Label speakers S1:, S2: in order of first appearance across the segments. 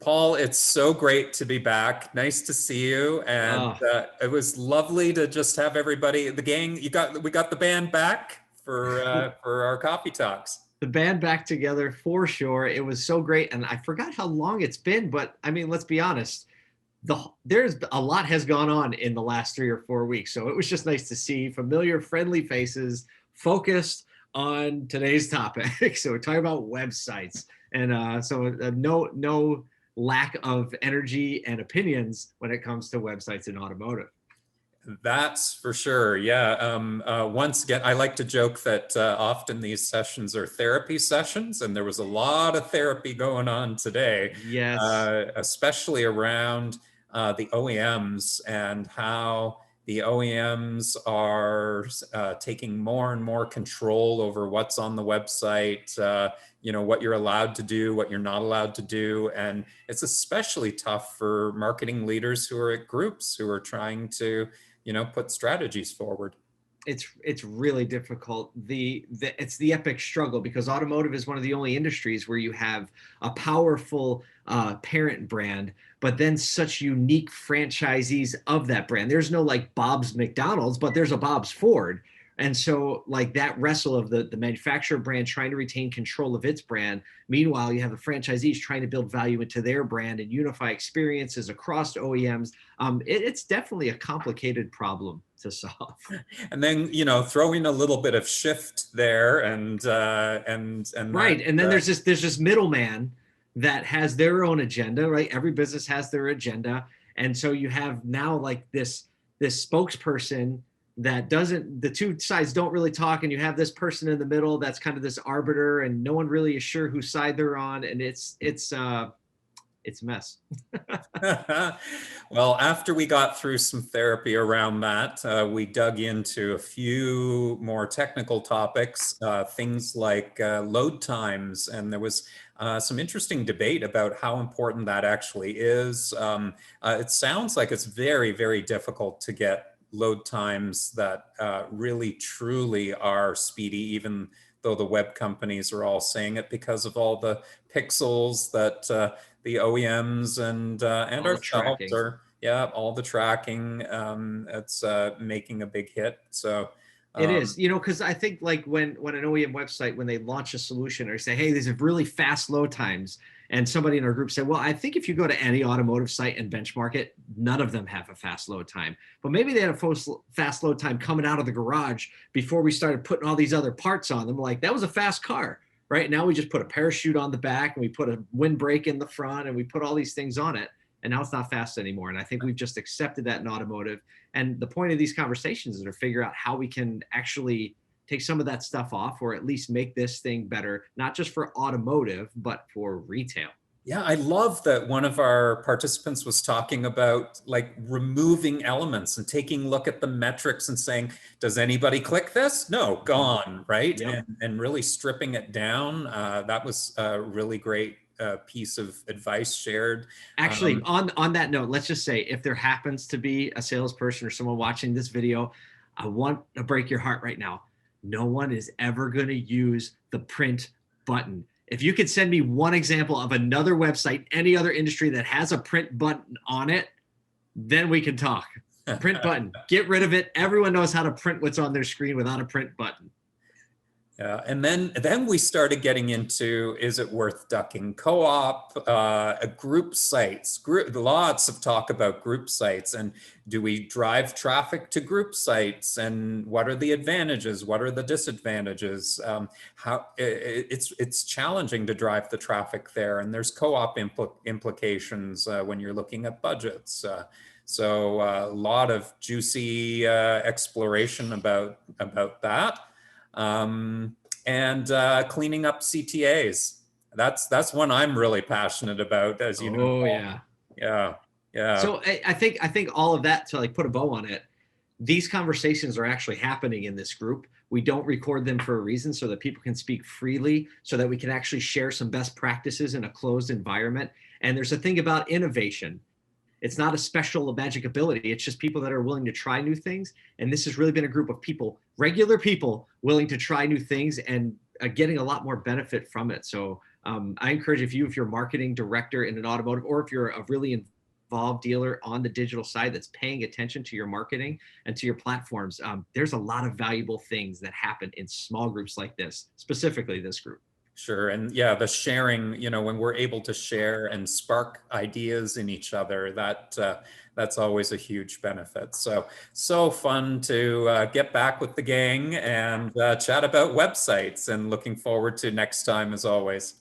S1: Paul, it's so great to be back. Nice to see you, and
S2: Uh,
S1: it was lovely to just have everybody, the gang. We got the band back for our coffee talks.
S2: the band back together for sure. It was so great, and I forgot how long it's been. But I mean, let's be honest. There's a lot has gone on in the last 3 or 4 weeks, so it was just nice to see familiar, friendly faces focused on today's topic. So we're talking about websites, and no lack of energy and opinions when it comes to websites in automotive.
S1: That's for sure. Yeah. Once again, I like to joke that often these sessions are therapy sessions, and there was a lot of therapy going on today,
S2: Yes.
S1: especially around the OEMs and how the OEMs are taking more and more control over what's on the website, what you're allowed to do, what you're not allowed to do. And it's especially tough for marketing leaders who are at groups who are trying to put strategies forward.
S2: It's really difficult. It's the epic struggle because automotive is one of the only industries where you have a powerful parent brand, but then such unique franchisees of that brand. There's no like Bob's McDonald's, but there's a Bob's Ford. And so like that wrestle of the manufacturer brand trying to retain control of its brand. Meanwhile, you have the franchisees trying to build value into their brand and unify experiences across OEMs. It's definitely a complicated problem to solve.
S1: And then throwing a little bit of shift there, and that
S2: Right. And then there's this middleman that has their own agenda, right? Every business has their agenda. And so you have now like this spokesperson that doesn't, the two sides don't really talk, and you have this person in the middle that's kind of this arbiter, and no one really is sure whose side they're on, and it's a mess.
S1: well, after we got through some therapy around that, we dug into a few more technical topics, things like load times, and there was some interesting debate about how important that actually is. It sounds like it's very, very difficult to get load times that really, truly are speedy, even though the web companies are all saying it, because of all the pixels that the OEMs and
S2: All the
S1: ourselves
S2: tracking.
S1: are, yeah, all the tracking. It's making a big hit. So,
S2: It
S1: um,
S2: is, because I think like when an OEM website, when they launch a solution or say, hey, these have really fast load times, and somebody in our group said, well, I think if you go to any automotive site and benchmark it, none of them have a fast load time. But maybe they had a fast load time coming out of the garage before we started putting all these other parts on them. Like that was a fast car. Right now we just put a parachute on the back and we put a windbreak in the front and we put all these things on it. And now it's not fast anymore. And I think we've just accepted that in automotive. And the point of these conversations is to figure out how we can actually take some of that stuff off, or at least make this thing better, not just for automotive, but for retail.
S1: yeah, I love that one of our participants was talking about like removing elements and taking a look at the metrics and saying, does anybody click this? No, gone, right?
S2: Yep.
S1: And really stripping it down. That was a really great piece of advice shared.
S2: Actually,
S1: Um,
S2: on that note, let's just say if there happens to be a salesperson or someone watching this video, I want to break your heart right now. No one is ever going to use the print button. If you could send me one example of another website, any other industry that has a print button on it, then we can talk. Print button, get rid of it. Everyone knows how to print what's on their screen without a print button.
S1: Yeah, and then we started getting into, is it worth ducking co-op, group sites, lots of talk about group sites, and do we drive traffic to group sites, and what are the advantages, what are the disadvantages? How it's challenging to drive the traffic there, and there's co-op implications when you're looking at budgets. So a lot of juicy exploration about that. And cleaning up CTAs. That's one I'm really passionate about, as you know,
S2: Oh
S1: Paul.
S2: yeah.
S1: Yeah, yeah.
S2: So I think all of that, to like put a bow on it, these conversations are actually happening in this group. We don't record them for a reason, so that people can speak freely, so that we can actually share some best practices in a closed environment. And there's a thing about innovation. It's not a special magic ability. It's just people that are willing to try new things. And this has really been a group of people, regular people, willing to try new things and getting a lot more benefit from it. So I encourage if you're a marketing director in an automotive, or if you're a really involved dealer on the digital side that's paying attention to your marketing and to your platforms, there's a lot of valuable things that happen in small groups like this, specifically this group.
S1: Sure. And yeah, the sharing, when we're able to share and spark ideas in each other, that's always a huge benefit. So fun to get back with the gang and chat about websites, and looking forward to next time as always.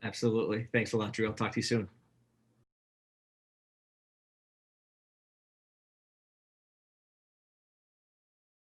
S2: Absolutely. Thanks a lot, Drew. I'll talk to you soon.